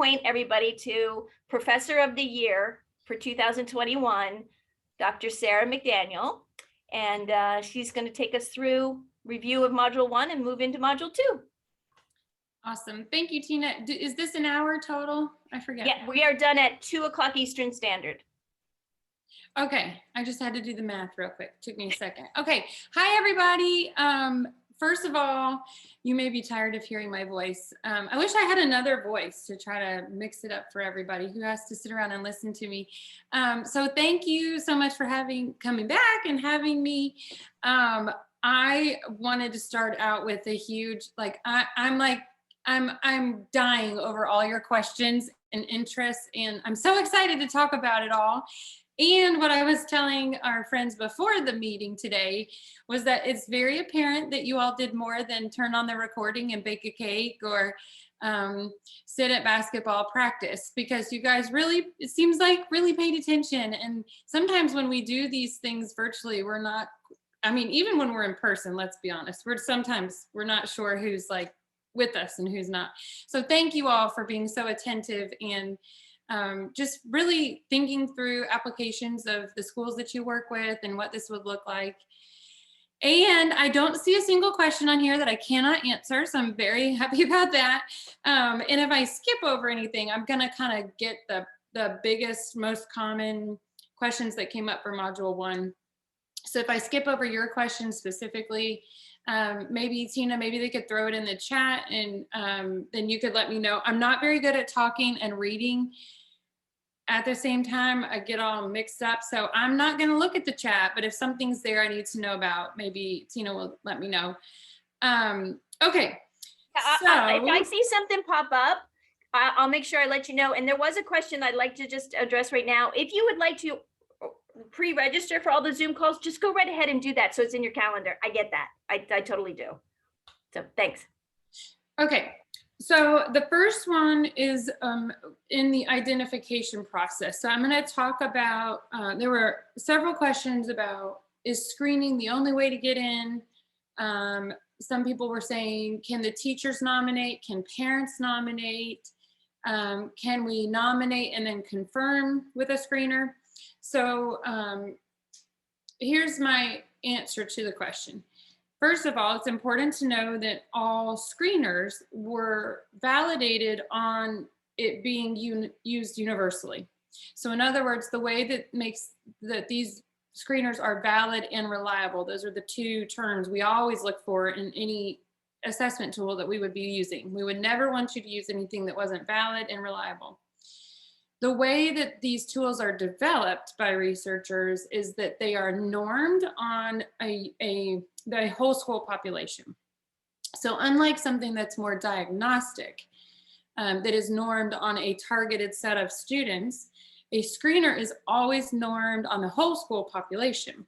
point everybody to Professor of the Year for 2021, Dr. Sarah McDaniel. And she's going to take us through review of Module 1 and move into Module 2. Awesome. Thank you, Tina. Is this an hour total? I forget. Yeah, we are done at 2 o'clock Eastern Standard. Okay, I just had to do the math real quick. Took me a second. Okay, hi everybody. First of all, you may be tired of hearing my voice. I wish I had another voice to try to mix it up for everybody who has to sit around and listen to me. So thank you so much for coming back and having me. I wanted to start out with a huge, I'm dying over all your questions and interests, and I'm so excited to talk about it all. And what I was telling our friends before the meeting today was that it's very apparent that you all did more than turn on the recording and bake a cake or sit at basketball practice, because you guys really, it seems like, really paid attention. And sometimes when we do these things virtually, we're not, I mean, even when we're in person, let's be honest, we're not sure who's like with us and who's not. So thank you all for being so attentive and just really thinking through applications of the schools that you work with and what this would look like. And I don't see a single question on here that I cannot answer, so I'm very happy about that. And if I skip over anything, I'm gonna kind of get the biggest, most common questions that came up for Module 1. So if I skip over your question specifically, maybe Tina, maybe they could throw it in the chat, and then you could let me know. I'm not very good at talking and reading at the same time. I get all mixed up, so I'm not going to look at the chat, but if something's there I need to know about, maybe Tina will let me know. Okay. So if I see something pop up, I'll make sure I let you know. And there was a question I'd like to just address right now. If you would like to pre-register for all the Zoom calls, just go right ahead and do that so it's in your calendar. I get that. I totally do. So thanks. Okay. So the first one is in the identification process. So I'm going to talk about, there were several questions about, is screening the only way to get in? Some people were saying, can the teachers nominate? Can parents nominate? Can we nominate and then confirm with a screener? So here's my answer to the question. First of all, it's important to know that all screeners were validated on it being used universally. So in other words, the way that makes that these screeners are valid and reliable, those are the two terms we always look for in any assessment tool that we would be using. We would never want you to use anything that wasn't valid and reliable. The way that these tools are developed by researchers is that they are normed on the whole school population. So unlike something that's more diagnostic, that is normed on a targeted set of students, a screener is always normed on the whole school population.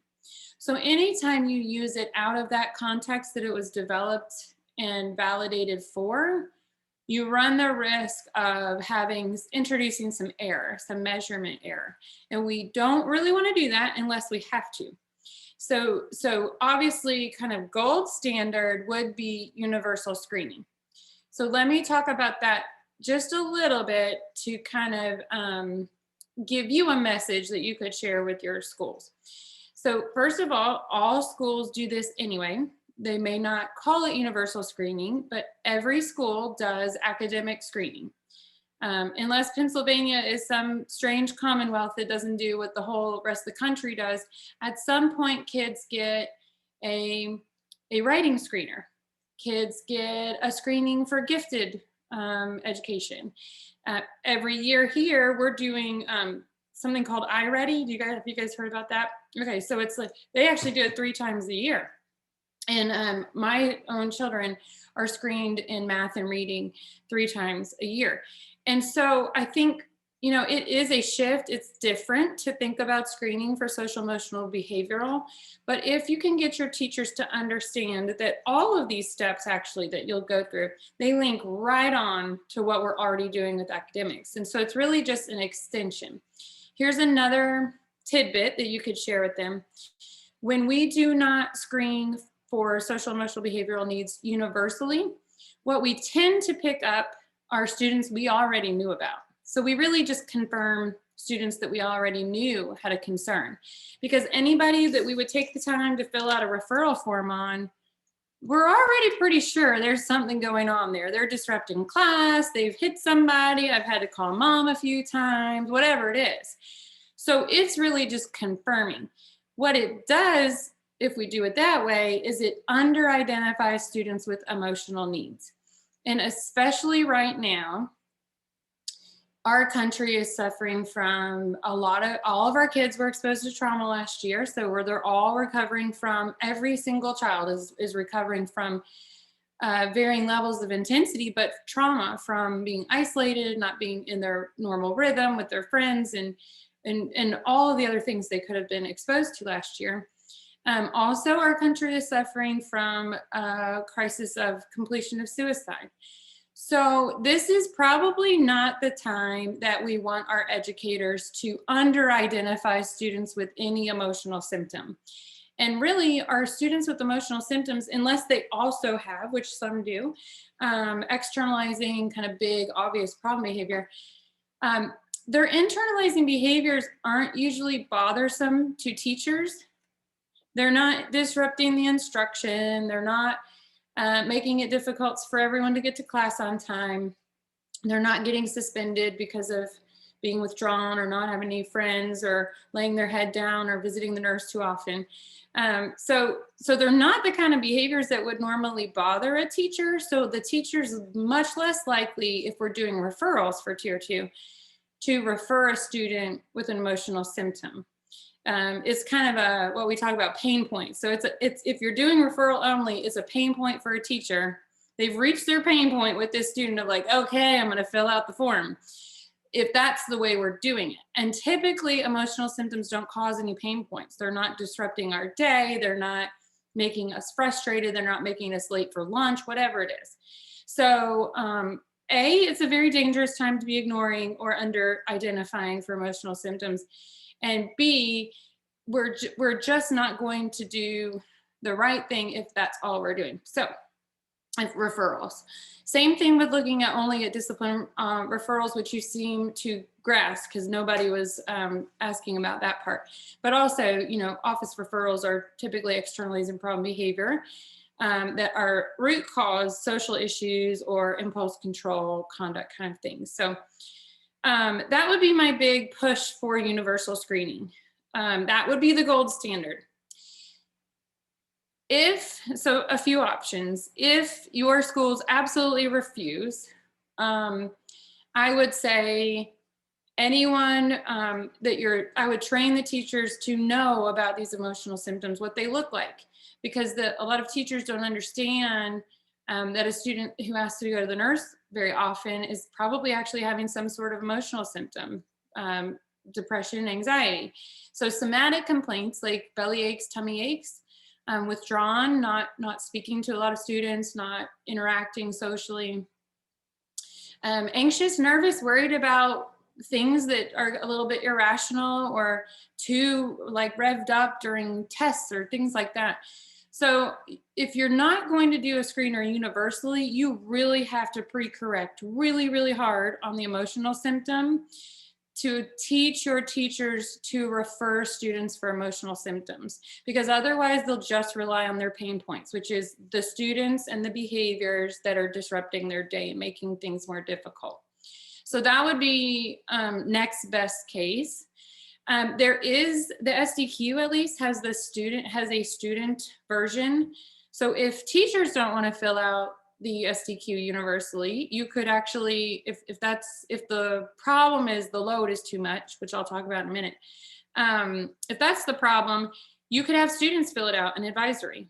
So anytime you use it out of that context that it was developed and validated for, you run the risk of introducing some error, some measurement error. And we don't really want to do that unless we have to. So obviously kind of gold standard would be universal screening. So let me talk about that just a little bit to kind of give you a message that you could share with your schools. So first of all schools do this anyway. They may not call it universal screening, but every school does academic screening. Unless Pennsylvania is some strange commonwealth that doesn't do what the whole rest of the country does, at some point kids get a writing screener. Kids get a screening for gifted education. Every year here, we're doing something called iReady. Have you guys heard about that? Okay, so it's like, they actually do it 3 times a year. And my own children are screened in math and reading 3 times a year. And so I think, you know, it is a shift. It's different to think about screening for social emotional behavioral. But if you can get your teachers to understand that all of these steps actually that you'll go through, they link right on to what we're already doing with academics. And so it's really just an extension. Here's another tidbit that you could share with them. When we do not screen for social emotional behavioral needs universally, what we tend to pick up are students we already knew about. So we really just confirm students that we already knew had a concern, because anybody that we would take the time to fill out a referral form on, we're already pretty sure there's something going on there. They're disrupting class, they've hit somebody, I've had to call mom a few times, whatever it is. So it's really just confirming. What it does, if we do it that way, is it under-identifies students with emotional needs. And especially right now, our country is suffering from all of our kids were exposed to trauma last year. So they're all recovering from, every single child is recovering from varying levels of intensity, but trauma from being isolated, not being in their normal rhythm with their friends, and all of the other things they could have been exposed to last year. Also, our country is suffering from a crisis of completion of suicide. So this is probably not the time that we want our educators to under-identify students with any emotional symptom. And really, our students with emotional symptoms, unless they also have, which some do, externalizing kind of big, obvious problem behavior, their internalizing behaviors aren't usually bothersome to teachers. They're not disrupting the instruction. They're not making it difficult for everyone to get to class on time. They're not getting suspended because of being withdrawn or not having any friends or laying their head down or visiting the nurse too often. So they're not the kind of behaviors that would normally bother a teacher. So the teacher's much less likely, if we're doing referrals for tier 2, to refer a student with an emotional symptom. It's kind of what we talk about pain points. So it's if you're doing referral only, it's a pain point for a teacher. They've reached their pain point with this student of like, okay, I'm going to fill out the form, if that's the way we're doing it. And typically emotional symptoms don't cause any pain points. They're not disrupting our day. They're not making us frustrated. They're not making us late for lunch, whatever it is. So it's a very dangerous time to be ignoring or under identifying for emotional symptoms. And B, we're just not going to do the right thing if that's all we're doing. So referrals. Same thing with looking at only at discipline referrals, which you seem to grasp because nobody was asking about that part. But also, office referrals are typically externalizing problem behavior that are root cause social issues or impulse control conduct kind of things. So that would be my big push for universal screening. That would be the gold standard. So a few options. If your schools absolutely refuse, I would say anyone I would train the teachers to know about these emotional symptoms, what they look like, because a lot of teachers don't understand that a student who has to go to the nurse very often is probably actually having some sort of emotional symptom, depression, anxiety. So somatic complaints like belly aches, tummy aches, withdrawn, not speaking to a lot of students, not interacting socially, anxious, nervous, worried about things that are a little bit irrational or too like revved up during tests or things like that. So if you're not going to do a screener universally, you really have to pre-correct really, really hard on the emotional symptom to teach your teachers to refer students for emotional symptoms, because otherwise they'll just rely on their pain points, which is the students and the behaviors that are disrupting their day and making things more difficult. So that would be next best case. There is the SDQ, at least has a student version. So if teachers don't want to fill out the SDQ universally, you could actually, if the problem is the load is too much, which I'll talk about in a minute, if that's the problem, you could have students fill it out in advisory.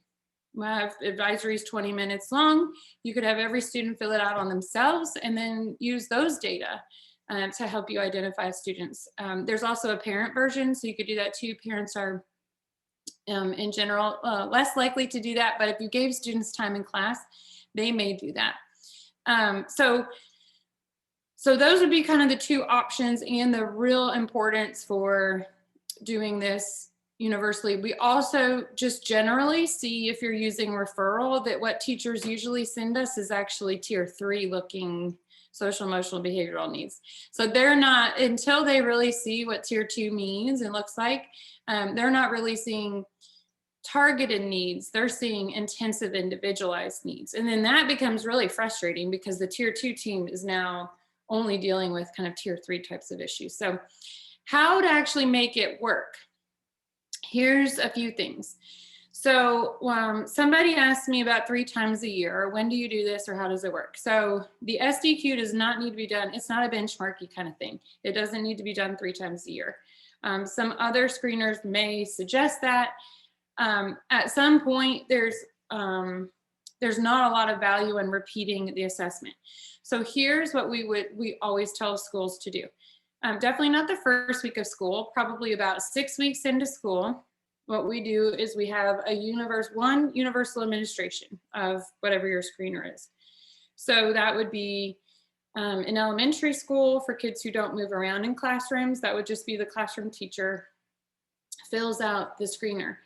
We'll have advisories 20 minutes long. You could have every student fill it out on themselves and then use those data to help you identify students. There's also a parent version, so you could do that too. Parents are, in general, less likely to do that, but if you gave students time in class, they may do that. So those would be kind of the two options and the real importance for doing this universally. We also just generally see, if you're using referral, that what teachers usually send us is actually tier 3 looking social, emotional, behavioral needs. So they're not, until they really see what tier 2 means and looks like, they're not really seeing targeted needs, they're seeing intensive individualized needs. And then that becomes really frustrating because the tier 2 team is now only dealing with kind of tier 3 types of issues. So how to actually make it work? Here's a few things. So somebody asked me about 3 times a year, when do you do this or how does it work? So the SDQ does not need to be done. It's not a benchmarky kind of thing. It doesn't need to be done 3 times a year. Some other screeners may suggest that. At some point, there's not a lot of value in repeating the assessment. So here's what we always tell schools to do. Definitely not the first week of school, probably about 6 weeks into school. What we do is we have one universal administration of whatever your screener is. So that would be in elementary school for kids who don't move around in classrooms. That would just be the classroom teacher fills out the screener.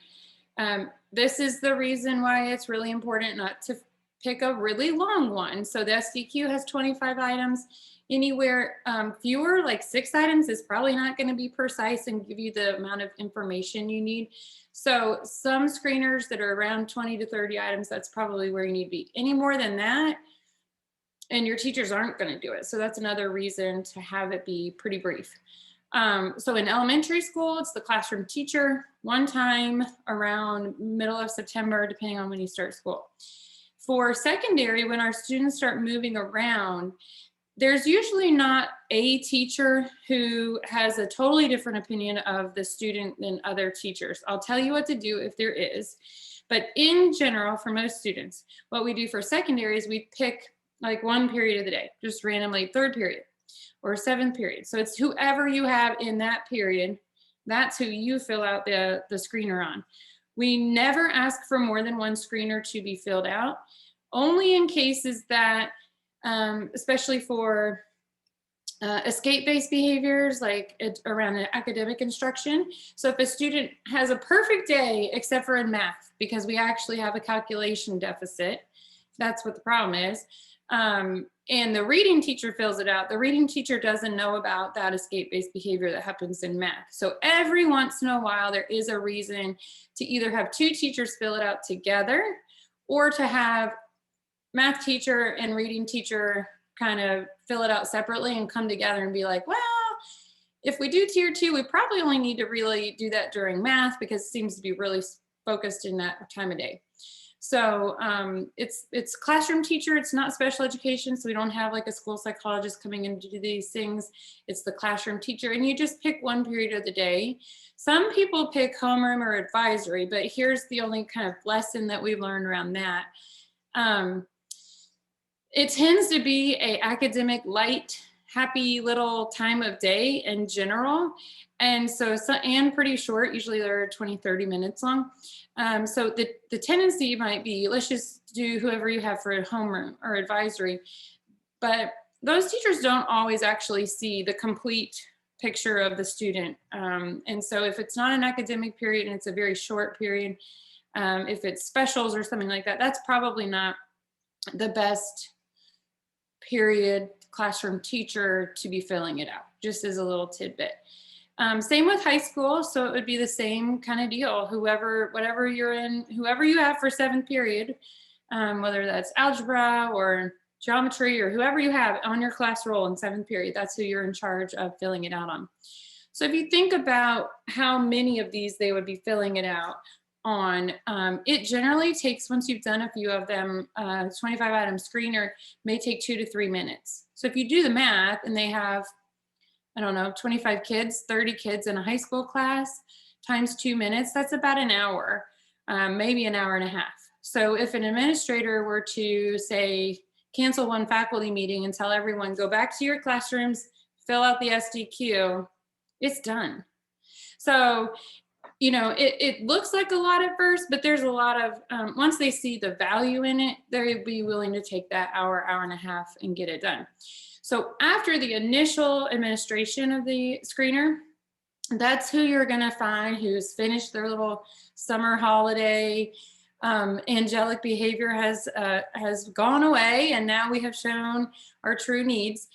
This is the reason why it's really important not to pick a really long one. So the SDQ has 25 items. Anywhere fewer, like 6 items, is probably not going to be precise and give you the amount of information you need. So some screeners that are around 20 to 30 items, that's probably where you need to be. Any more than that, and your teachers aren't going to do it. So that's another reason to have it be pretty brief. So in elementary school, it's the classroom teacher, one time around middle of September, depending on when you start school. For secondary, when our students start moving around, there's usually not a teacher who has a totally different opinion of the student than other teachers. I'll tell you what to do if there is. But in general, for most students, what we do for secondary is we pick like one period of the day, just randomly, 3rd period or 7th period. So it's whoever you have in that period, that's who you fill out the screener on. We never ask for more than 1 screener to be filled out, only in cases that, especially for escape-based behaviors, like around academic instruction. So if a student has a perfect day, except for in math, because we actually have a calculation deficit, that's what the problem is. And the reading teacher fills it out. The reading teacher doesn't know about that escape-based behavior that happens in math. So every once in a while, there is a reason to either have 2 teachers fill it out together or to have math teacher and reading teacher kind of fill it out separately and come together and be like, well, if we do tier 2, we probably only need to really do that during math because it seems to be really focused in that time of day. So it's classroom teacher, it's not special education, so we don't have like a school psychologist coming in to do these things. It's the classroom teacher, and you just pick one period of the day. Some people pick homeroom or advisory, but here's the only kind of lesson that we've learned around that. It tends to be a academic light, happy little time of day in general. And and pretty short, usually they're 20, 30 minutes long. So the tendency might be, let's just do whoever you have for homeroom or advisory. But those teachers don't always actually see the complete picture of the student. And so if it's not an academic period and it's a very short period, if it's specials or something like that, that's probably not the best period classroom teacher to be filling it out, just as a little tidbit. Same with high school. So it would be the same kind of deal. Whatever you're in, whoever you have for 7th period, whether that's algebra or geometry or whoever you have on your class roll in 7th period, that's who you're in charge of filling it out on. So if you think about how many of these they would be filling it out on, it generally takes, once you've done a few of them, 25 item screener may take 2 to 3 minutes. So if you do the math and they have, I don't know, 25 kids, 30 kids in a high school class times 2 minutes, that's about an hour, maybe an hour and a half. So if an administrator were to say, cancel one faculty meeting and tell everyone, go back to your classrooms, fill out the SDQ, it's done. So, you know, it looks like a lot at first, but there's a lot of, once they see the value in it, they'd be willing to take that hour, hour and a half and get it done. So after the initial administration of the screener, that's who you're going to find who's finished their little summer holiday Angelic behavior has gone away, and now we have shown our true needs.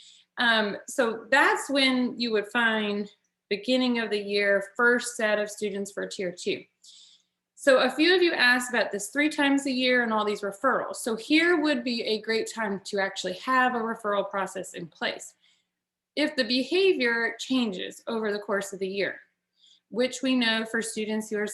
So that's when you would find beginning of the year, first set of students for tier 2. So a few of you asked about this 3 times a year and all these referrals. So here would be a great time to actually have a referral process in place. If the behavior changes over the course of the year, which we know for students who are,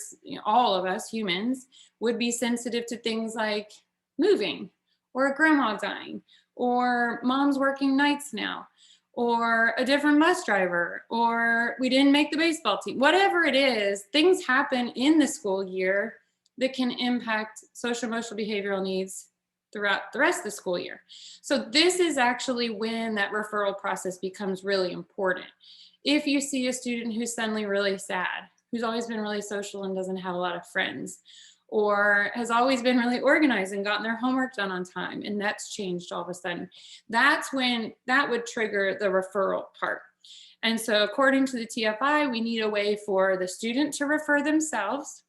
all of us humans, would be sensitive to things like moving, or grandma dying, or mom's working nights now, or a different bus driver, or we didn't make the baseball team. Whatever it is, things happen in the school year that can impact social emotional behavioral needs throughout the rest of the school year. So this is actually when that referral process becomes really important. If you see a student who's suddenly really sad, who's always been really social and doesn't have a lot of friends, or has always been really organized and gotten their homework done on time, and that's changed all of a sudden, that's when that would trigger the referral part. And so according to the TFI, we need a way for the student to refer themselves,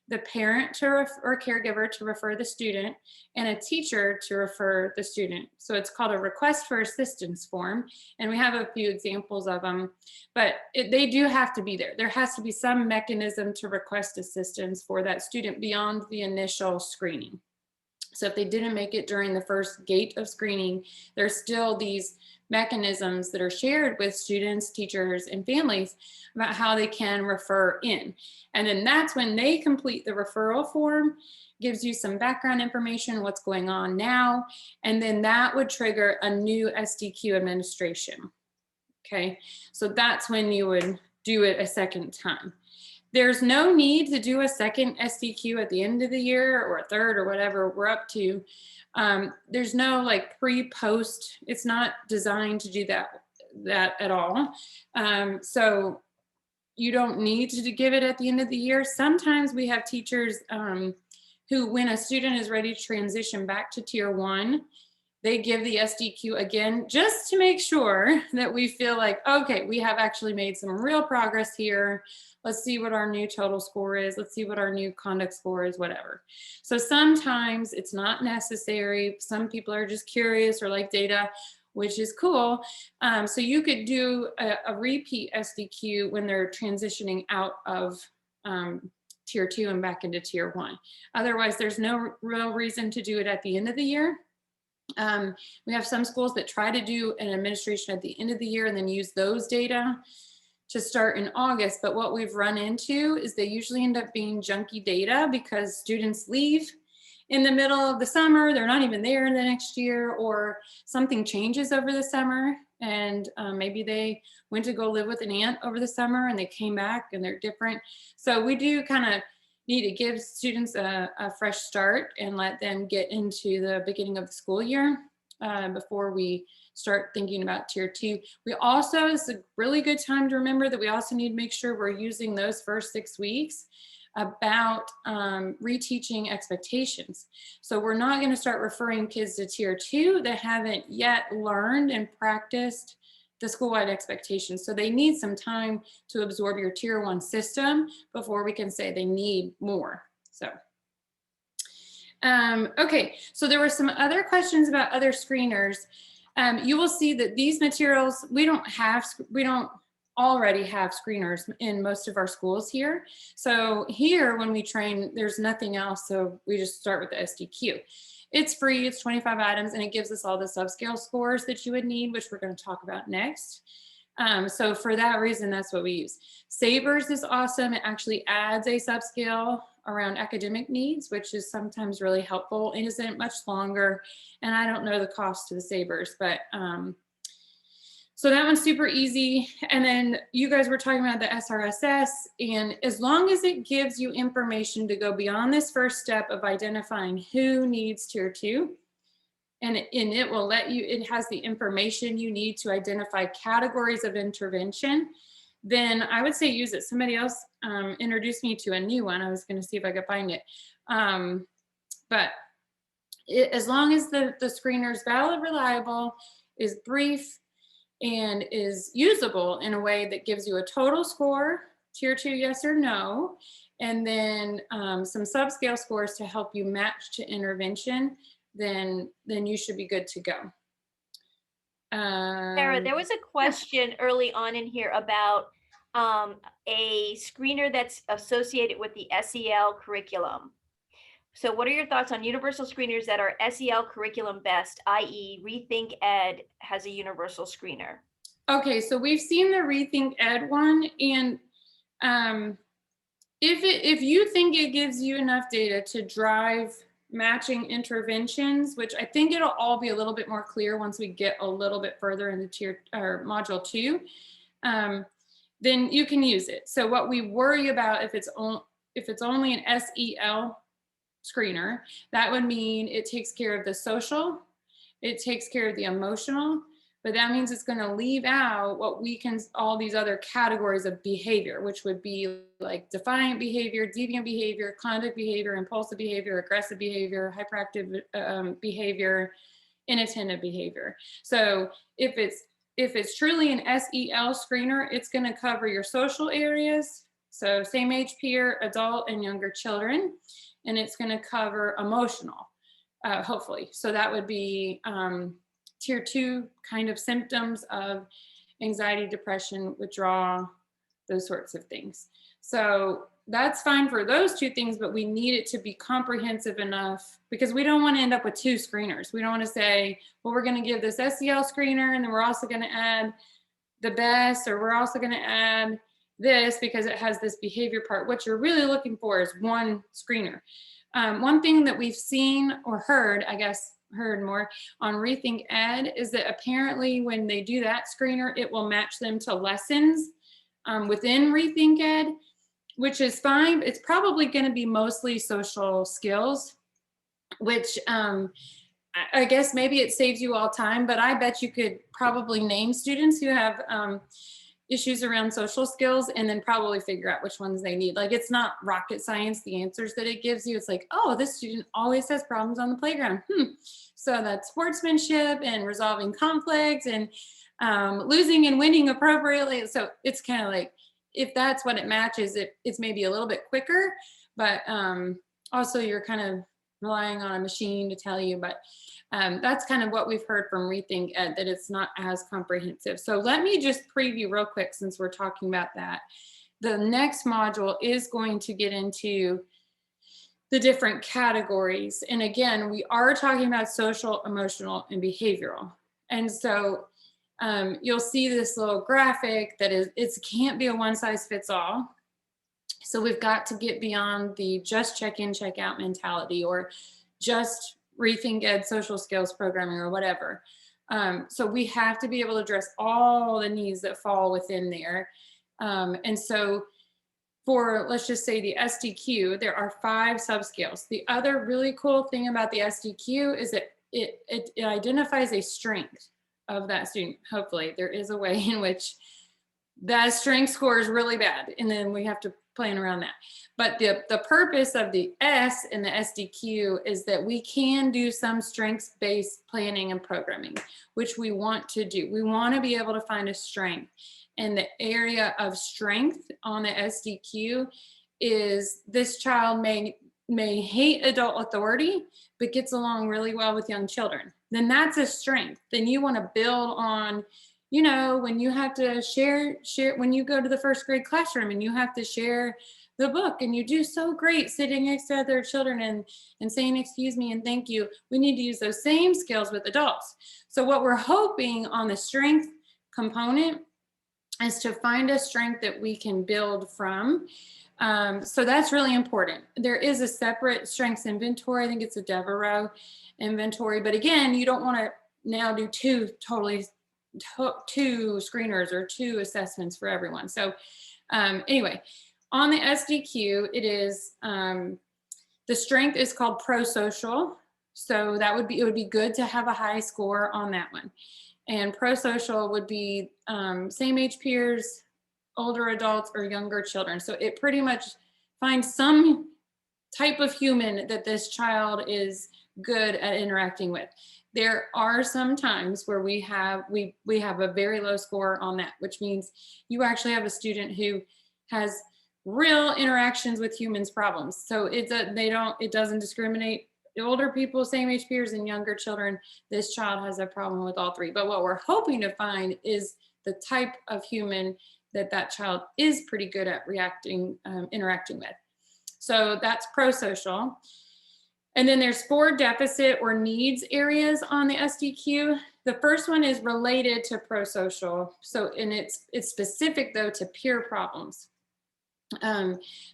the parent or caregiver to refer the student, and a teacher to refer the student. So it's called a request for assistance form. And we have a few examples of them, but they do have to be there. There has to be some mechanism to request assistance for that student beyond the initial screening. So if they didn't make it during the first gate of screening, there's still these mechanisms that are shared with students, teachers, and families about how they can refer in. And then that's when they complete the referral form, gives you some background information, what's going on now, and then that would trigger a new SDQ administration. Okay, so that's when you would do it a second time. There's no need to do a second SDQ at the end of the year or a third or whatever we're up to. There's no like pre-post. It's not designed to do that at all. So you don't need to give it at the end of the year. Sometimes we have teachers who, when a student is ready to transition back to tier 1, they give the SDQ again, just to make sure that we feel like, okay, we have actually made some real progress here. Let's see what our new total score is. Let's see what our new conduct score is, whatever. So sometimes it's not necessary. Some people are just curious or like data, which is cool. So you could do a repeat SDQ when they're transitioning out of tier 2 and back into tier 1. Otherwise, there's no real reason to do it at the end of the year. We have some schools that try to do an administration at the end of the year and then use those data to start in August. But what we've run into is they usually end up being junky data because students leave in the middle of the summer. They're not even there the next year, or something changes over the summer. And maybe they went to go live with an aunt over the summer and they came back and they're different. So we do kind of need to give students a fresh start and let them get into the beginning of the school year before we start thinking about tier 2. We also, it's a really good time to remember that we also need to make sure we're using those first 6 weeks about reteaching expectations. So we're not going to start referring kids to tier 2 that haven't yet learned and practiced the school-wide expectations. So they need some time to absorb your tier 1 system before we can say they need more. So, okay, so there were some other questions about other screeners. You will see that these materials, we don't already have screeners in most of our schools here. So here, when we train, there's nothing else. So we just start with the SDQ. It's free, it's 25 items, and it gives us all the subscale scores that you would need, which we're going to talk about next. So for that reason, that's what we use. Sabers is awesome. It actually adds a subscale around academic needs, which is sometimes really helpful and isn't much longer. And I don't know the cost to the Sabers, but so that one's super easy. And then you guys were talking about the SRSS, and as long as it gives you information to go beyond this first step of identifying who needs tier 2, and it will let you, it has the information you need to identify categories of intervention, then I would say use it. Somebody else introduced me to a new one. I was going to see if I could find it. But as long as the screener is valid, reliable, is brief, and is usable in a way that gives you a total score, tier 2, yes or no, and then some subscale scores to help you match to intervention, then you should be good to go. Sarah, there was a question early on in here about a screener that's associated with the SEL curriculum. So what are your thoughts on universal screeners that are SEL curriculum best, i.e. Rethink Ed has a universal screener? Okay, so we've seen the Rethink Ed one, and if you think it gives you enough data to drive matching interventions, which I think it'll all be a little bit more clear once we get a little bit further into tier or module 2, then you can use it. So what we worry about if it's only an SEL screener, that would mean it takes care of the social, it takes care of the emotional, but that means it's going to leave out what we can, all these other categories of behavior, which would be like defiant behavior, deviant behavior, conduct behavior, impulsive behavior, aggressive behavior, hyperactive behavior, inattentive behavior. So if it's truly an SEL screener, it's going to cover your social areas, so same age peer, adult, and younger children, and it's going to cover emotional, hopefully. So that would be tier 2 kind of symptoms of anxiety, depression, withdrawal, those sorts of things. So that's fine for those 2 things, but we need it to be comprehensive enough, because we don't want to end up with 2 screeners. We don't want to say, well, we're going to give this SEL screener, and then we're also going to add the best, or we're also going to add this because it has this behavior part. What you're really looking for is one screener. One thing that we've seen or heard, I guess, heard more on Rethink Ed is that apparently when they do that screener, it will match them to lessons within Rethink Ed, which is fine. It's probably going to be mostly social skills, which I guess maybe it saves you all time, but I bet you could probably name students who have issues around social skills and then probably figure out which ones they need. Like, it's not rocket science, the answers that it gives you. It's like, oh, this student always has problems on the playground. So that's sportsmanship and resolving conflicts and losing and winning appropriately. So it's kind of like, if that's what it matches, it's maybe a little bit quicker, but also you're kind of relying on a machine to tell you, but that's kind of what we've heard from Rethink Ed, that it's not as comprehensive. So let me just preview real quick, since we're talking about that. The next module is going to get into the different categories. And again, we are talking about social, emotional, and behavioral. And so you'll see this little graphic that it can't be a one size fits all. So we've got to get beyond the just check in, check out mentality, or just Rethink Ed social skills programming, or whatever. So we have to be able to address all the needs that fall within there. And so for, let's just say, the SDQ, there are 5 subscales. The other really cool thing about the SDQ is that it identifies a strength of that student. Hopefully there is a way in which that strength score is really bad, and then we have to plan around that. But the purpose of the S in the SDQ is that we can do some strengths-based planning and programming, which we want to do. We want to be able to find a strength. And the area of strength on the SDQ is this child may hate adult authority, but gets along really well with young children. Then that's a strength. Then you want to build on, you know, when you have to share, when you go to the first grade classroom and you have to share the book and you do so great sitting next to other children and saying, excuse me and thank you, we need to use those same skills with adults. So what we're hoping on the strength component is to find a strength that we can build from. So that's really important. There is a separate strengths inventory. I think it's a Devereaux inventory, but again, you don't want to now do two screeners or 2 assessments for everyone. So anyway, on the SDQ, it is, the strength is called pro-social. So that would be, it would be good to have a high score on that one. And pro-social would be same age peers, older adults, or younger children. So it pretty much finds some type of human that this child is good at interacting with. There are some times where we have a very low score on that, which means you actually have a student who has real interactions with humans problems. So it doesn't discriminate older people, same age peers, and younger children. This child has a problem with all three. But what we're hoping to find is the type of human that child is pretty good at interacting with. So that's pro-social. And then there's 4 deficit or needs areas on the SDQ. The first one is related to pro-social. So, and it's specific though to peer problems.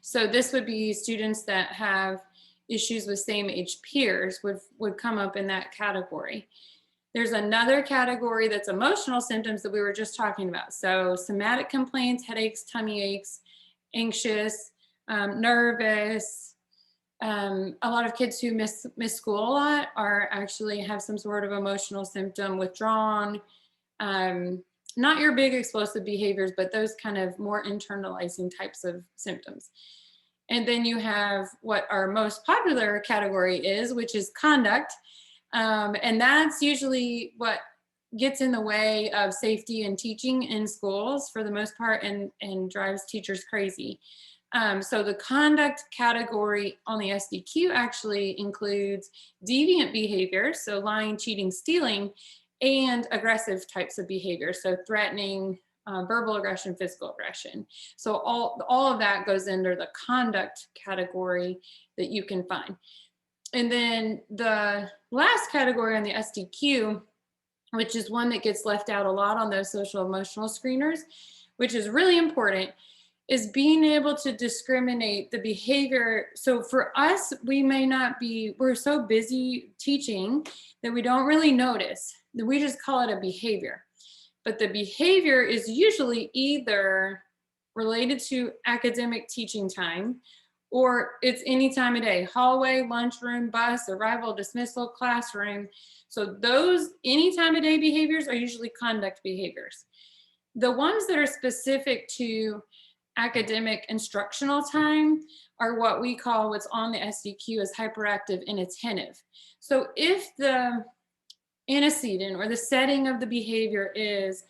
So this would be students that have issues with same age peers would come up in that category. There's another category that's emotional symptoms that we were just talking about. So somatic complaints, headaches, tummy aches, anxious, nervous. A lot of kids who miss school a lot actually have some sort of emotional symptom, withdrawn, not your big explosive behaviors, but those kind of more internalizing types of symptoms. And then you have what our most popular category is, which is conduct. And that's usually what gets in the way of safety and teaching in schools for the most part, and drives teachers crazy. So the conduct category on the SDQ actually includes deviant behaviors, so lying, cheating, stealing, and aggressive types of behavior, so threatening, verbal aggression, physical aggression. So all of that goes under the conduct category that you can find. And then the last category on the SDQ, which is one that gets left out a lot on those social emotional screeners, which is really important, is being able to discriminate the behavior. So for us, we're so busy teaching that we don't really notice, that we just call it a behavior. But the behavior is usually either related to academic teaching time, or it's any time of day, hallway, lunchroom, bus, arrival, dismissal, classroom. So those any time of day behaviors are usually conduct behaviors. The ones that are specific to academic instructional time are what we call, what's on the SDQ as hyperactive inattentive. So if the antecedent or the setting of the behavior is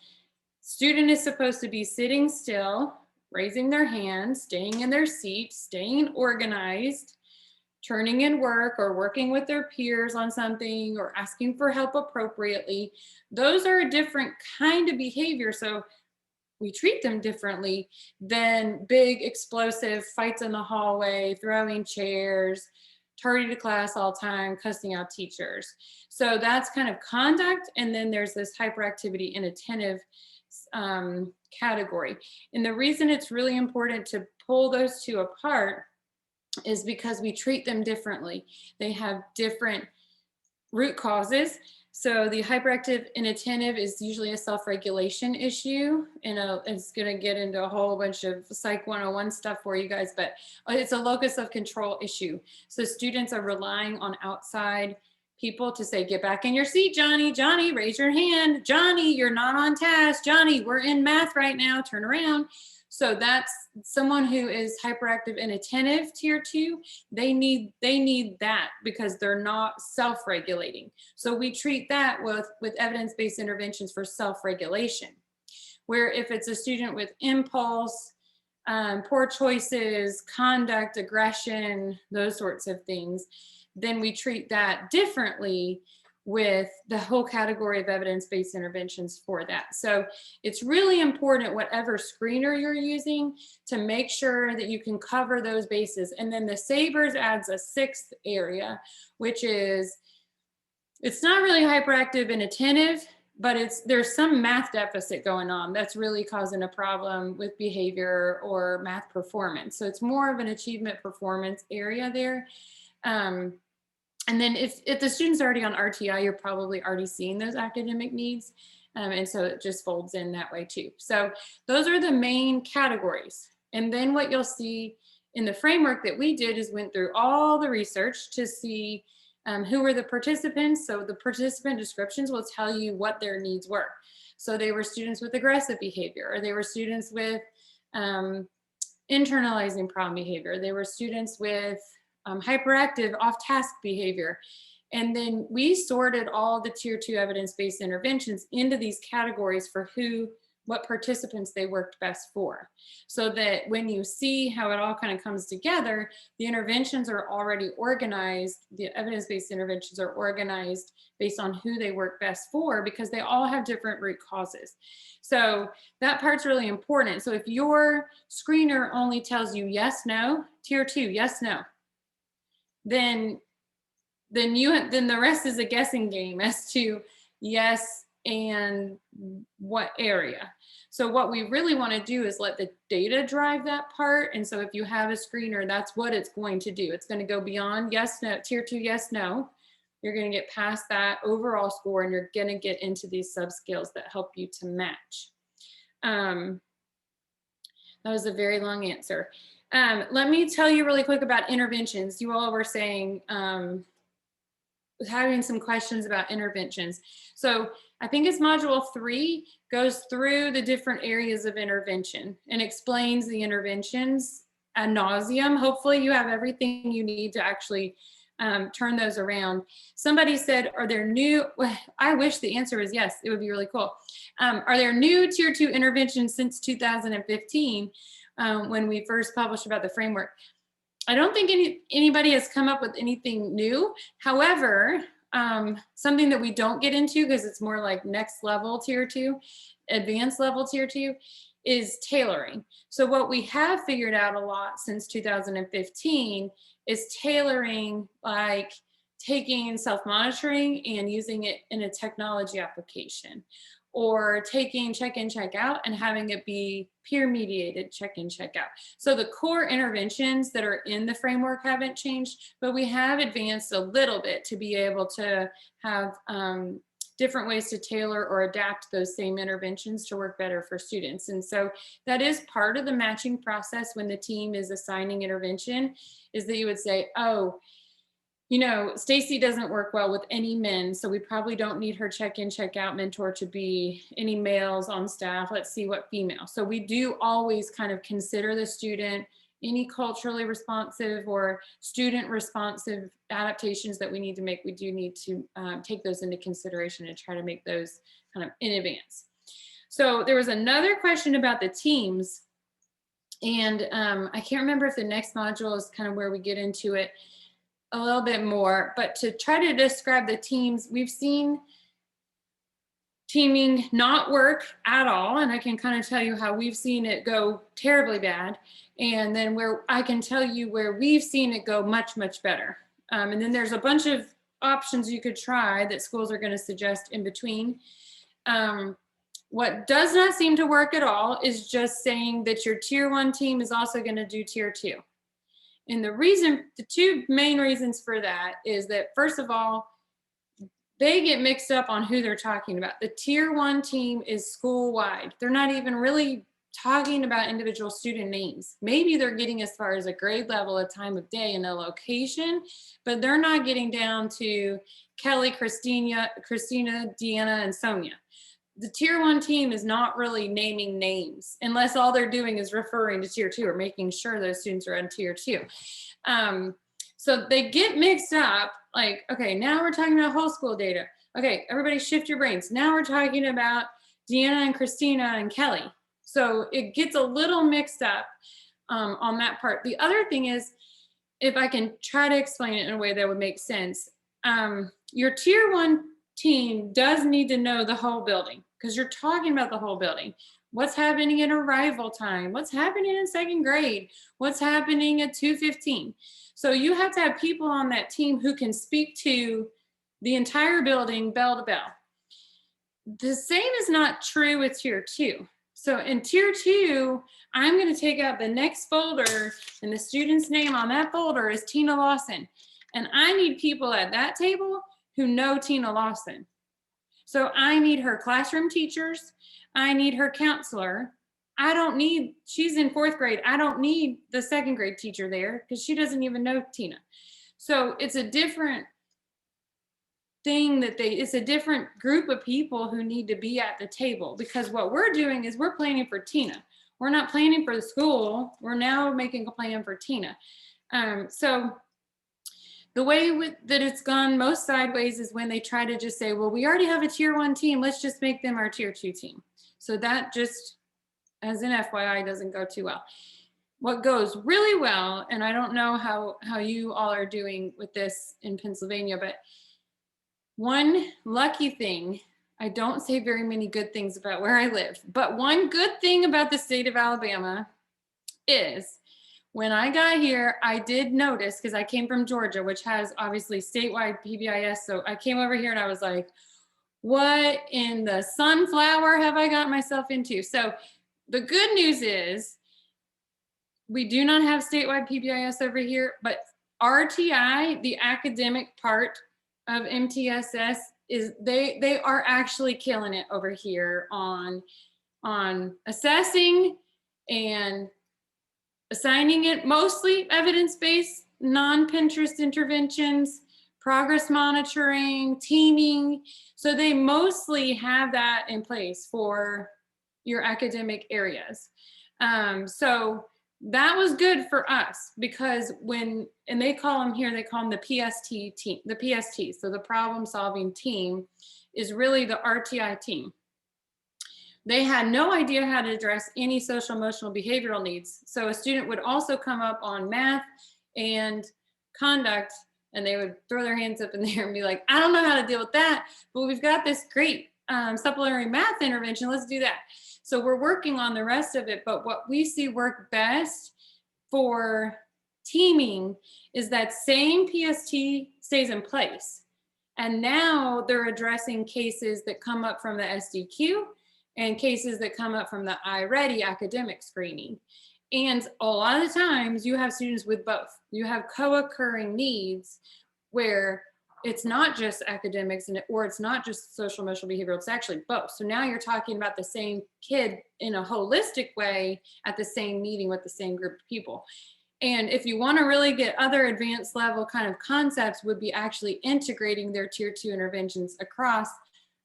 student is supposed to be sitting still, raising their hands, staying in their seat, staying organized, turning in work or working with their peers on something, or asking for help appropriately, those are a different kind of behavior. So we treat them differently than big explosive fights in the hallway, throwing chairs, tardy to class all time, cussing out teachers. So that's kind of conduct. And then there's this hyperactivity inattentive category. And the reason it's really important to pull those two apart is because we treat them differently. They have different root causes. So the hyperactive inattentive is usually a self-regulation issue, and it's going to get into a whole bunch of Psych 101 stuff for you guys, but it's a locus of control issue. So students are relying on outside people to say, get back in your seat, Johnny. Johnny, raise your hand. Johnny, you're not on task. Johnny, we're in math right now. Turn around. So that's someone who is hyperactive inattentive, tier 2. They need that because they're not self-regulating. So we treat that with evidence-based interventions for self-regulation. Where if it's a student with impulse, poor choices, conduct, aggression, those sorts of things, then we treat that differently with the whole category of evidence-based interventions for that. So it's really important, whatever screener you're using, to make sure that you can cover those bases. And then the SABRS adds a 6th area, which is, it's not really hyperactive and attentive, but there's some math deficit going on that's really causing a problem with behavior or math performance. So it's more of an achievement performance area there. And then if the student's already on RTI, you're probably already seeing those academic needs. And so it just folds in that way too. So those are the main categories. And then what you'll see in the framework that we did is went through all the research to see who were the participants. So the participant descriptions will tell you what their needs were. So they were students with aggressive behavior, or they were students with internalizing problem behavior. They were students with hyperactive off-task behavior. And then we sorted all the tier 2 evidence-based interventions into these categories for who what participants they worked best for. So that when you see how it all kind of comes together, the interventions are already organized, the evidence-based interventions are organized based on who they work best for, because they all have different root causes. So that part's really important. So if your screener only tells you yes, no, tier 2, yes, no, then the rest is a guessing game as to yes and what area. So what we really want to do is let the data drive that part. And so if you have a screener, that's what it's going to do. It's going to go beyond yes, no, tier 2, yes, no. You're going to get past that overall score, and you're going to get into these subscales that help you to match. That was a very long answer. Let me tell you really quick about interventions. You all were saying, having some questions about interventions. So I think it's module 3 goes through the different areas of intervention and explains the interventions ad nauseum. Hopefully you have everything you need to actually turn those around. Somebody said, are there new, I wish the answer was yes, it would be really cool. Are there new tier 2 interventions since 2015 when we first published about the framework? I don't think anybody has come up with anything new. However, something that we don't get into because it's more like next level tier 2, advanced level tier 2, is tailoring. So what we have figured out a lot since 2015 is tailoring, like taking self-monitoring and using it in a technology application, or taking check-in, check-out and having it be peer-mediated check-in, check-out. So the core interventions that are in the framework haven't changed, but we have advanced a little bit to be able to have different ways to tailor or adapt those same interventions to work better for students. And so that is part of the matching process when the team is assigning intervention, is that you would say, oh, you know, Stacy doesn't work well with any men, so we probably don't need her check-in, check-out mentor to be any males on staff. Let's see what female. So we do always kind of consider the student, any culturally responsive or student responsive adaptations that we need to make. We do need to take those into consideration and try to make those kind of in advance. So there was another question about the teams, and I can't remember if the next module is kind of where we get into it a little bit more, but to try to describe the teams, we've seen teaming not work at all, and I can kind of tell you how we've seen it go terribly bad, and then where I can tell you where we've seen it go much, much better. And then there's a bunch of options you could try that schools are going to suggest in between. What does not seem to work at all is just saying that your tier 1 team is also going to do tier 2. And the 2 main reasons for that is that, first of all, they get mixed up on who they're talking about. The tier 1 team is school-wide. They're not even really talking about individual student names. Maybe they're getting as far as a grade level, a time of day, and a location, but they're not getting down to Kelly, Christina, Deanna, and Sonia. The tier 1 team is not really naming names unless all they're doing is referring to tier 2 or making sure those students are in tier 2. So they get mixed up, like, okay, now we're talking about whole school data. Okay, everybody shift your brains. Now we're talking about Deanna and Christina and Kelly. So it gets a little mixed up on that part. The other thing is, if I can try to explain it in a way that would make sense, your tier 1 team does need to know the whole building, because you're talking about the whole building. What's happening in arrival time? What's happening in 2nd grade? What's happening at 2:15? So you have to have people on that team who can speak to the entire building bell to bell. The same is not true with tier 2. So in tier 2, I'm going to take out the next folder, and the student's name on that folder is Tina Lawson. And I need people at that table who know Tina Lawson. So I need her classroom teachers. I need her counselor. She's in 4th grade. I don't need the 2nd grade teacher there because she doesn't even know Tina. So it's a different thing it's a different group of people who need to be at the table, because what we're doing is we're planning for Tina. We're not planning for the school. We're now making a plan for Tina. So the way that it's gone most sideways is when they try to just say, well, we already have a tier 1 team. Let's just make them our tier 2 team. So that just, as an FYI, doesn't go too well. What goes really well, and I don't know how you all are doing with this in Pennsylvania, but one lucky thing, I don't say very many good things about where I live, but one good thing about the state of Alabama is when I got here, I did notice, because I came from Georgia, which has obviously statewide PBIS. So I came over here and I was like, what in the sunflower have I got myself into? So the good news is we do not have statewide PBIS over here, but RTI, the academic part of MTSS, is they are actually killing it over here on assessing and assigning it, mostly evidence-based, non-Pinterest interventions, progress monitoring, teaming. So they mostly have that in place for your academic areas. So that was good for us because and they call them here, they call them the PST team, the PST. So the problem solving team is really the RTI team. They had no idea how to address any social emotional behavioral needs. So a student would also come up on math and conduct, and they would throw their hands up in the air and be like, I don't know how to deal with that, but we've got this great supplementary math intervention, let's do that. So we're working on the rest of it, but what we see work best for teaming is that same PST stays in place. And now they're addressing cases that come up from the SDQ and cases that come up from the iReady academic screening. And a lot of the times you have students with both. You have co-occurring needs where it's not just academics or it's not just social emotional behavioral, it's actually both. So now you're talking about the same kid in a holistic way at the same meeting with the same group of people. And if you want to really get other advanced level kind of concepts, would be actually integrating their tier 2 interventions across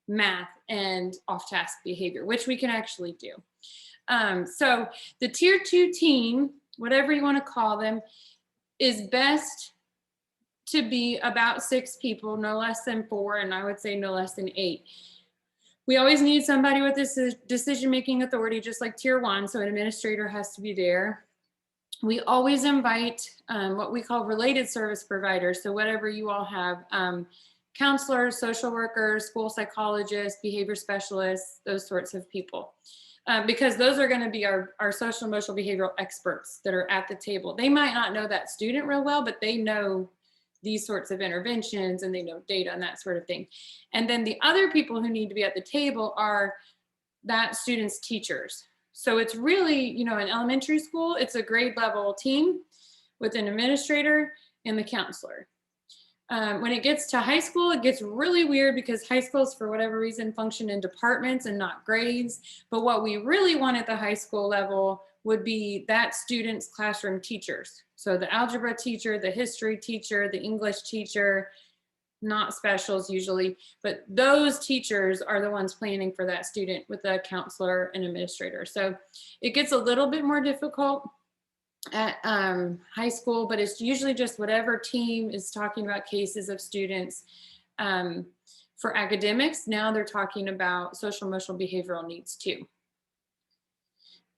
math and off-task behavior, which we can actually do. So the tier 2 team, whatever you want to call them, is best to be about 6 people, no less than 4, and I would say no less than 8. We always need somebody with this decision-making authority, just like tier 1, so an administrator has to be there. We always invite what we call related service providers, so whatever you all have, counselors, social workers, school psychologists, behavior specialists, those sorts of people. Because those are going to be our social emotional behavioral experts that are at the table. They might not know that student real well, but they know these sorts of interventions and they know data and that sort of thing. And then the other people who need to be at the table are that student's teachers. So it's really, in elementary school, it's a grade level team with an administrator and the counselor. When it gets to high school, it gets really weird because high schools, for whatever reason, function in departments and not grades. But what we really want at the high school level would be that student's classroom teachers. So the algebra teacher, the history teacher, the English teacher, not specials usually, but those teachers are the ones planning for that student with the counselor and administrator. So it gets a little bit more difficult at high school, but it's usually just whatever team is talking about cases of students. For academics, now they're talking about social emotional behavioral needs too.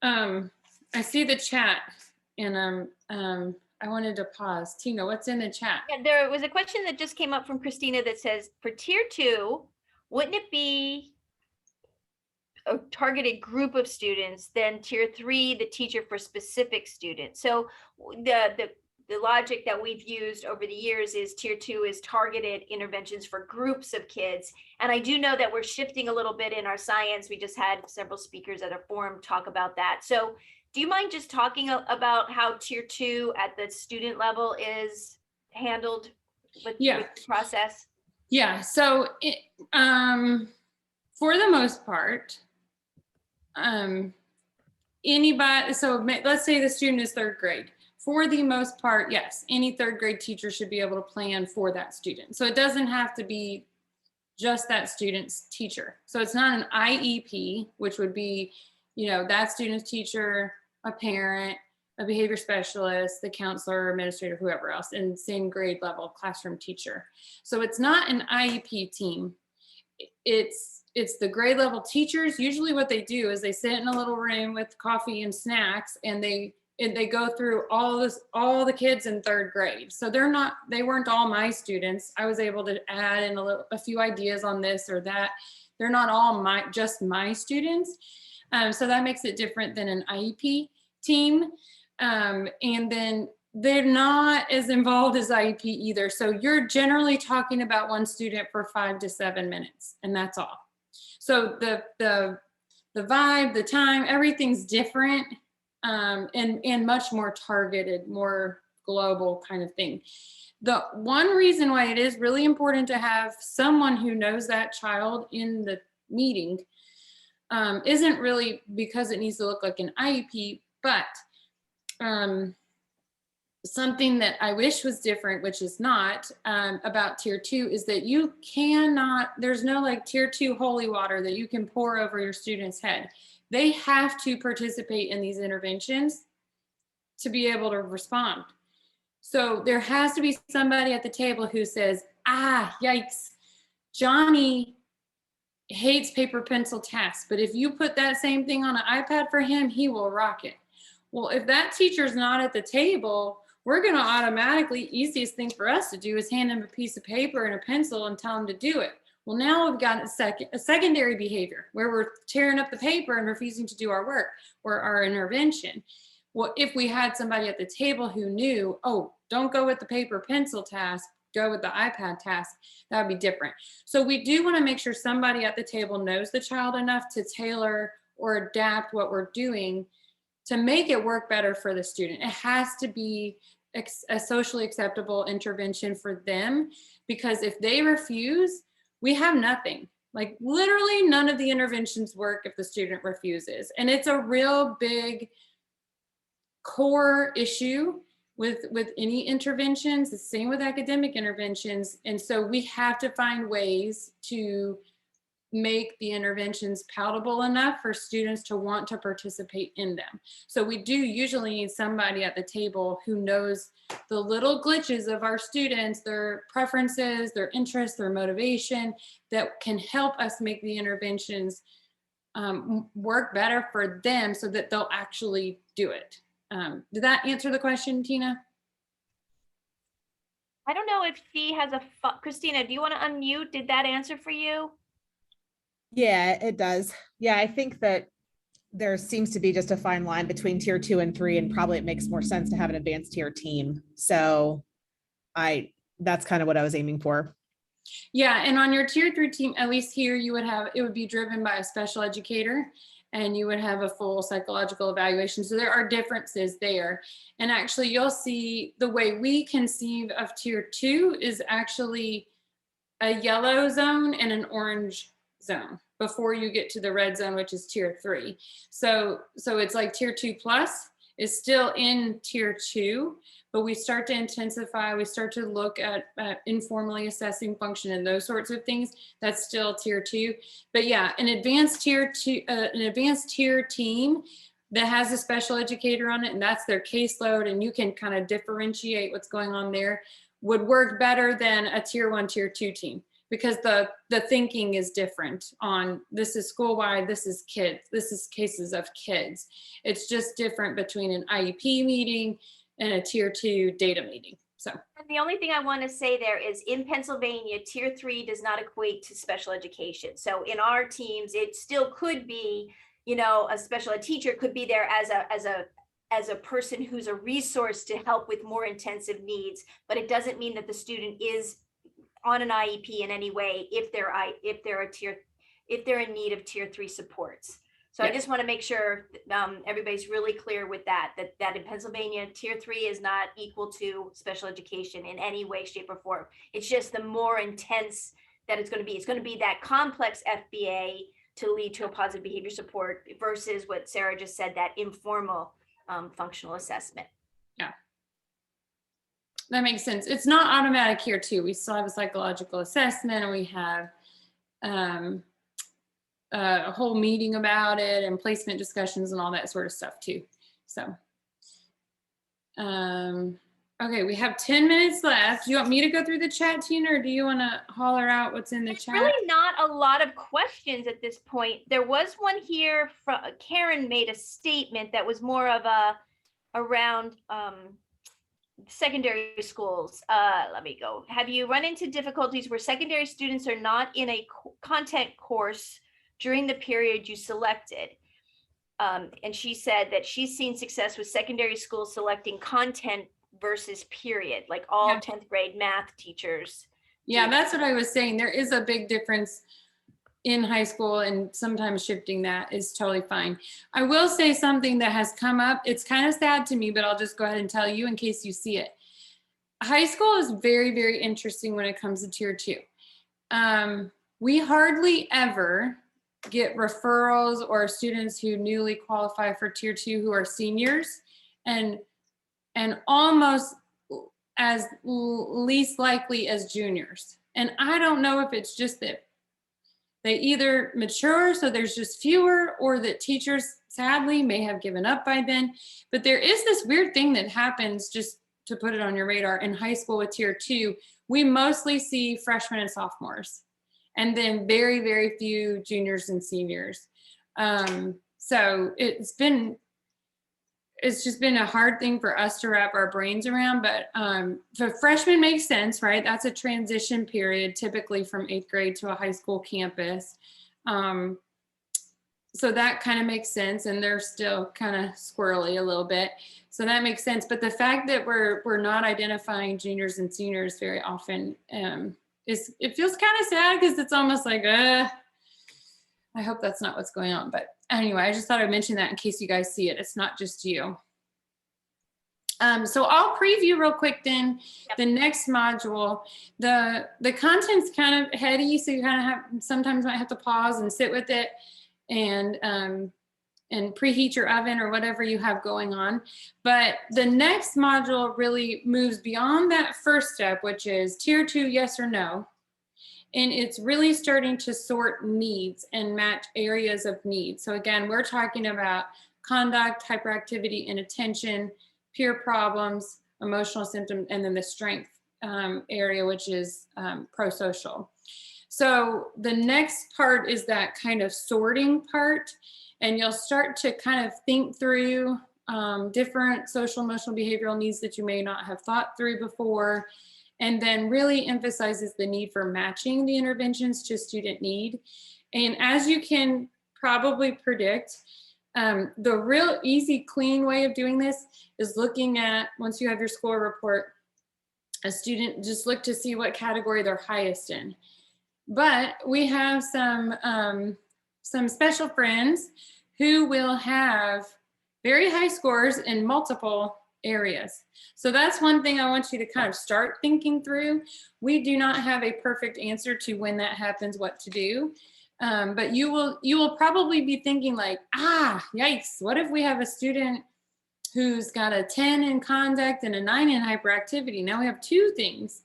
I see the chat and I wanted to pause. Tina, what's in the chat? Yeah, there was a question that just came up from Christina that says, for tier 2, wouldn't it be a targeted group of students, then tier 3, the teacher for specific students? So the logic that we've used over the years is tier 2 is targeted interventions for groups of kids. And I do know that we're shifting a little bit in our science. We just had several speakers at a forum talk about that. So do you mind just talking about how tier 2 at the student level is handled with the process? Yeah, so for the most part, anybody, so let's say the student is 3rd grade. For the most part, yes, any 3rd grade teacher should be able to plan for that student. So it doesn't have to be just that student's teacher. So it's not an IEP, which would be, that student's teacher, a parent, a behavior specialist, the counselor, administrator, whoever else, and same grade level classroom teacher. So it's not an IEP team. It's it's the grade level teachers. Usually what they do is they sit in a little room with coffee and snacks, and they go through all the kids in third grade. So they weren't all my students. I was able to add in a few ideas on this or that. They're not all just my students. So that makes it different than an IEP team. And then they're not as involved as IEP either. So you're generally talking about one student for 5 to 7 minutes, and that's all. So the vibe, the time, everything's different, and much more targeted, more global kind of thing. The one reason why it is really important to have someone who knows that child in the meeting isn't really because it needs to look like an IEP, but something that I wish was different, which is not, about tier 2 is that you cannot, there's no like tier 2 holy water that you can pour over your student's head. They have to participate in these interventions to be able to respond. So there has to be somebody at the table who says, yikes, Johnny hates paper pencil tasks, but if you put that same thing on an iPad for him, he will rock it. Well, if that teacher's not at the table, we're going to automatically, easiest thing for us to do is hand him a piece of paper and a pencil and tell him to do it. Well, now we've got a secondary behavior where we're tearing up the paper and refusing to do our work or our intervention. Well, if we had somebody at the table who knew, oh, don't go with the paper pencil task, go with the iPad task, that would be different. So we do want to make sure somebody at the table knows the child enough to tailor or adapt what we're doing to make it work better for the student. It has to be a socially acceptable intervention for them, because if they refuse, we have nothing. Like literally none of the interventions work if the student refuses. And it's a real big core issue with any interventions. The same with academic interventions. And so we have to find ways to make the interventions palatable enough for students to want to participate in them. So we do usually need somebody at the table who knows the little glitches of our students, their preferences, their interests, their motivation, that can help us make the interventions work better for them so that they'll actually do it. Did that answer the question, Tina? I don't know if she has Christina, do you want to unmute? Did that answer for you? Yeah, it does. Yeah, I think that there seems to be just a fine line between tier 2 and 3, and probably it makes more sense to have an advanced tier team. So that's kind of what I was aiming for. Yeah, and on your tier 3 team, at least here, it would be driven by a special educator, and you would have a full psychological evaluation. So there are differences there. And actually you'll see the way we conceive of tier 2 is actually a yellow zone and an orange zone before you get to the red zone, which is tier 3. So it's like tier 2 plus is still in tier 2, but we start to intensify, we start to look at informally assessing function and those sorts of things. That's still tier 2. But yeah, an advanced tier team that has a special educator on it, and that's their caseload, and you can kind of differentiate what's going on there, would work better than a tier 1, tier 2 team, because the thinking is different on this is school-wide, this is kids, this is cases of kids. It's just different between an IEP meeting and a tier 2 data meeting. So and the only thing I want to say there is in Pennsylvania, tier 3 does not equate to special education. So in our teams, it still could be, a special ed teacher could be there as a person who's a resource to help with more intensive needs, but it doesn't mean that the student is on an IEP in any way if they're in need of tier 3 supports. So yeah. I just want to make sure everybody's really clear with that in Pennsylvania, tier 3 is not equal to special education in any way, shape, or form. It's just the more intense that it's going to be. It's going to be that complex FBA to lead to a positive behavior support versus what Sarah just said, that informal functional assessment. Yeah. That makes sense. It's not automatic here too. We still have a psychological assessment, and we have a whole meeting about it and placement discussions and all that sort of stuff too. So Okay, we have 10 minutes left. Do you want me to go through the chat, Tina, or do you want to holler out what's in the There's chat? really not a lot of questions at this point. There was one here from Karen made a statement that was more of a around secondary schools. Let me go. Have you run into difficulties where secondary students are not in a content course during the period you selected? And she said that she's seen success with secondary schools selecting content versus period, like all Yeah. 10th grade math teachers. Yeah, that's what I was saying. There is a big difference in high school, and sometimes shifting that is totally fine. I will say something that has come up. It's kind of sad to me, but I'll just go ahead and tell you in case you see it. High school is very, very interesting when it comes to tier 2. We hardly ever get referrals or students who newly qualify for tier 2 who are seniors, and almost as least likely as juniors. And I don't know if it's just that they either mature, so there's just fewer, or that teachers sadly may have given up by then. But there is this weird thing that happens, just to put it on your radar, in high school with tier 2, we mostly see freshmen and sophomores, and then very, very few juniors and seniors. So it's just been a hard thing for us to wrap our brains around, but the freshman makes sense, right? That's a transition period, typically from 8th grade to a high school campus. So that kind of makes sense, and they're still kind of squirrely a little bit. So that makes sense. But the fact that we're not identifying juniors and seniors very often, it feels kind of sad, because it's almost like, I hope that's not what's going on. But anyway, I just thought I'd mention that in case you guys see it. It's not just you. So I'll preview real quick then. Yep. The next module. The content's kind of heady, so you kind of have sometimes might have to pause and sit with it, and preheat your oven or whatever you have going on. But the next module really moves beyond that first step, which is tier 2, yes or no. And it's really starting to sort needs and match areas of need. So again, we're talking about conduct, hyperactivity, and attention, peer problems, emotional symptoms, and then the strength area, which is pro-social. So the next part is that kind of sorting part, and you'll start to kind of think through different social, emotional, behavioral needs that you may not have thought through before, and then really emphasizes the need for matching the interventions to student need. And as you can probably predict, the real easy, clean way of doing this is looking at, once you have your score report, a student, just look to see what category they're highest in. But we have some special friends who will have very high scores in multiple areas. So that's one thing I want you to kind of start thinking through. We do not have a perfect answer to when that happens, what to do. But you will probably be thinking like, yikes, what if we have a student who's got a 10 in conduct and a 9 in hyperactivity? Now we have 2 things.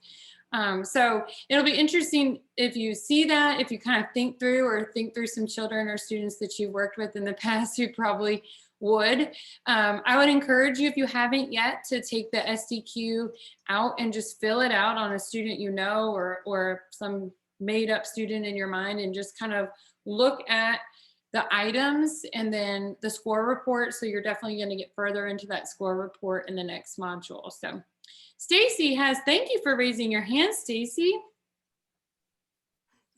So it'll be interesting if you see that, if you kind of think through some children or students that you've worked with in the past who probably would. I would encourage you, if you haven't yet, to take the SDQ out and just fill it out on a student you know, or some made up student in your mind, and just kind of look at the items and then the score report. So you're definitely going to get further into that score report in the next module. So Stacy thank you for raising your hand, Stacy.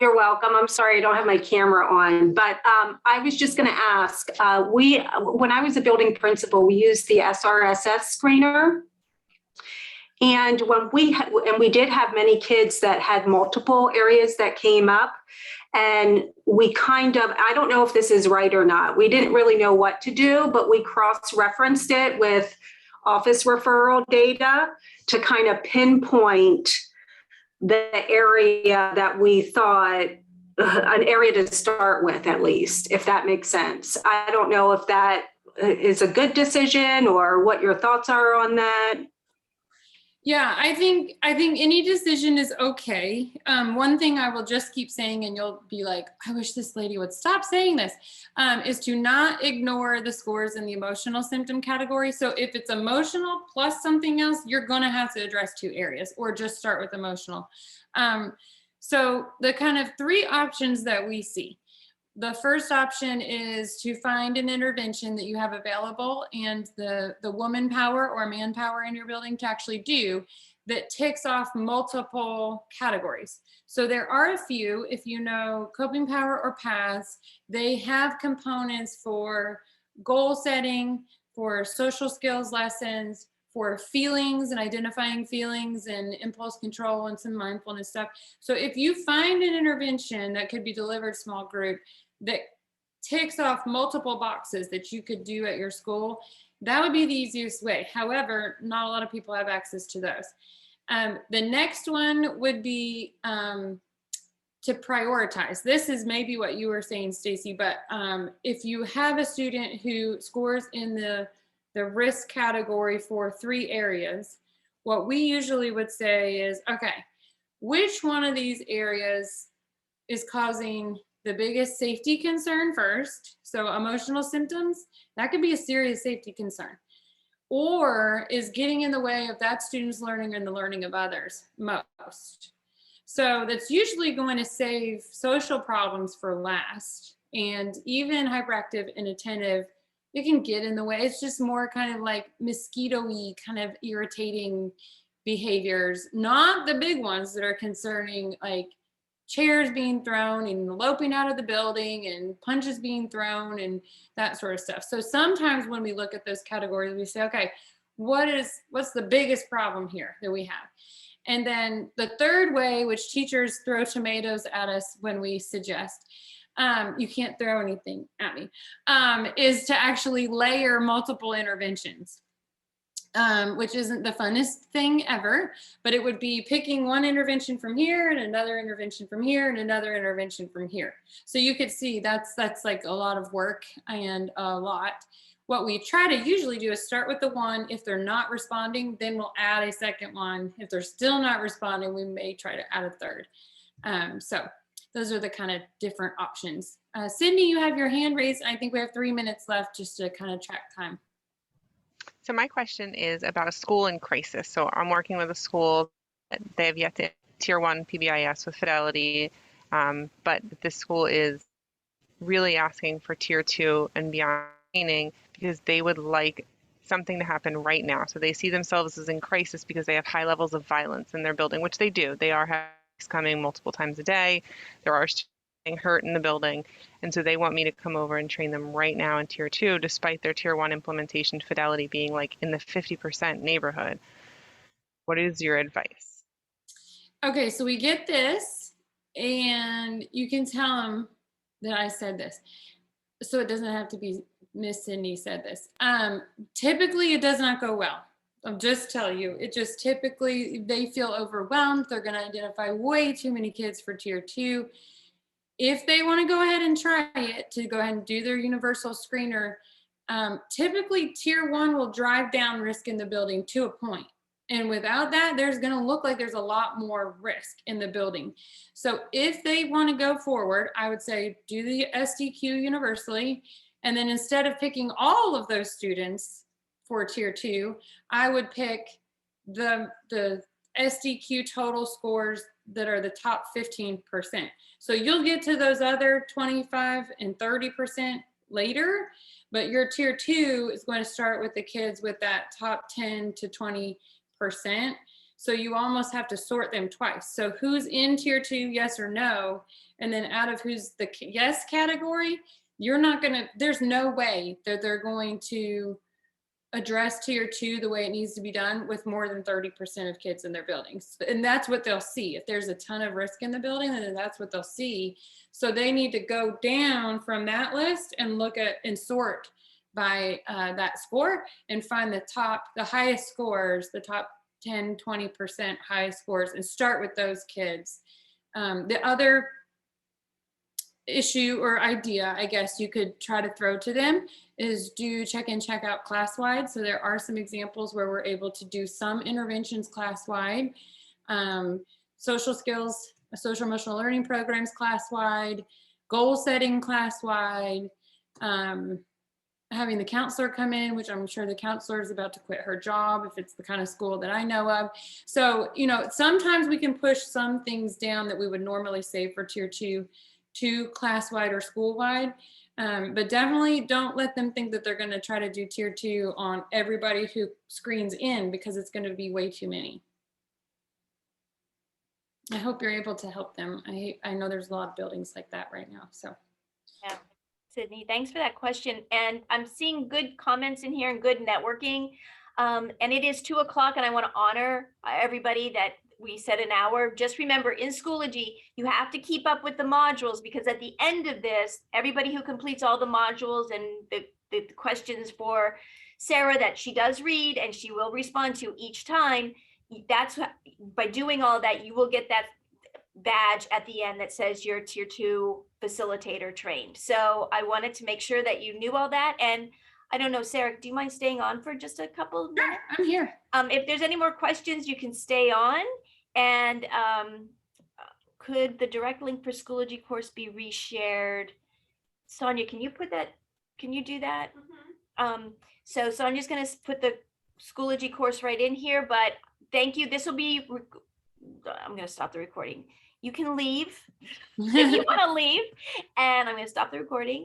You're welcome. I'm sorry I don't have my camera on, but I was just going to ask, when I was a building principal, we used the SRSS screener. And when we did have many kids that had multiple areas that came up, and we kind of, I don't know if this is right or not, we didn't really know what to do, but we cross-referenced it with office referral data to kind of pinpoint the area that we thought, an area to start with, at least, if that makes sense. I don't know if that is a good decision or what your thoughts are on that. Yeah, I think any decision is okay. One thing I will just keep saying, and you'll be like, I wish this lady would stop saying this, is to not ignore the scores in the emotional symptom category. So if it's emotional plus something else, you're going to have to address 2 areas, or just start with emotional. So the kind of 3 options that we see. The first option is to find an intervention that you have available and the woman power or manpower in your building to actually do that ticks off multiple categories. So there are a few, if you know coping power or paths, they have components for goal setting, for social skills lessons, for feelings and identifying feelings and impulse control and some mindfulness stuff. So if you find an intervention that could be delivered small group that ticks off multiple boxes that you could do at your school, that would be the easiest way. However, not a lot of people have access to those. The next one would be to prioritize. This is maybe what you were saying, Stacy, but if you have a student who scores in the risk category for 3 areas, what we usually would say is, okay, which one of these areas is causing the biggest safety concern first? So emotional symptoms, that could be a serious safety concern, or is getting in the way of that student's learning and the learning of others most. So that's usually going to save social problems for last. And even hyperactive and attentive, it can get in the way. It's just more kind of like mosquito-y, kind of irritating behaviors, not the big ones that are concerning, like chairs being thrown and eloping out of the building and punches being thrown and that sort of stuff. So sometimes when we look at those categories, we say, okay, what's the biggest problem here that we have? And then the third way, which teachers throw tomatoes at us when we suggest, you can't throw anything at me, is to actually layer multiple interventions. Which isn't the funnest thing ever, but it would be picking one intervention from here and another intervention from here and another intervention from here. So you could see that's like a lot of work and a lot. What we try to usually do is start with the one. If they're not responding, then we'll add a second one. If they're still not responding, we may try to add a third. So those are the kind of different options. Sydney, you have your hand raised. I think we have 3 minutes left just to kind of track time. So my question is about a school in crisis. So I'm working with a school. They have yet to tier 1 PBIS with Fidelity, but this school is really asking for tier 2 and beyond training because they would like something to happen right now. So they see themselves as in crisis because they have high levels of violence in their building, which they do. They are having coming multiple times a day. There are students getting hurt in the building. And so they want me to come over and train them right now in tier 2, despite their tier 1 implementation Fidelity being like in the 50% neighborhood. What is your advice? Okay, so we get this and you can tell them that I said this. So it doesn't have to be Miss Cindy said this. Typically it does not go well. I'll just tell you, it just typically, they feel overwhelmed. They're going to identify way too many kids for tier 2. If they want to go ahead and try it, to go ahead and do their universal screener, typically tier 1 will drive down risk in the building to a point. And without that, there's going to look like there's a lot more risk in the building. So if they want to go forward, I would say do the SDQ universally. And then instead of picking all of those students for tier 2, I would pick the SDQ total scores that are the top 15%. So you'll get to those other 25 and 30% later, but your tier 2 is going to start with the kids with that top 10 to 20%. So you almost have to sort them twice. So who's in tier 2, yes or no? And then out of who's the yes category, you're not going to, there's no way that they're going to address tier 2 the way it needs to be done with more than 30% of kids in their buildings. And that's what they'll see. If there's a ton of risk in the building, then that's what they'll see. So they need to go down from that list and look at and sort by that score and find the highest scores, the top 10, 20% highest scores, and start with those kids. The other issue or idea, I guess you could try to throw to them is do check in, check out class wide. So there are some examples where we're able to do some interventions class wide, social skills, social emotional learning programs class wide, goal setting class wide, having the counselor come in, which I'm sure the counselor is about to quit her job if it's the kind of school that I know of. So, you know, sometimes we can push some things down that we would normally say for tier 2 to class-wide or school-wide. But definitely don't let them think that they're going to try to do tier 2 on everybody who screens in, because it's going to be way too many. I hope you're able to help them. I know there's a lot of buildings like that right now. So Yeah. Sydney, thanks for that question. And I'm seeing good comments in here and good networking. And it is 2 o'clock and I want to honor everybody that we said an hour. Just remember, in Schoology, you have to keep up with the modules, because at the end of this, everybody who completes all the modules and the questions for Sarah that she does read and she will respond to each time, that's by doing all that, you will get that badge at the end that says you're tier 2 facilitator trained. So I wanted to make sure that you knew all that. And I don't know, Sarah, do you mind staying on for just a couple of minutes? I'm here. If there's any more questions, you can stay on. And could the direct link for Schoology course be reshared? Sonia, can you put that, can you do that? So Sonia's going to put the Schoology course right in here, but thank you. This will be, I'm going to stop the recording. You can leave if you want to leave, and I'm going to stop the recording.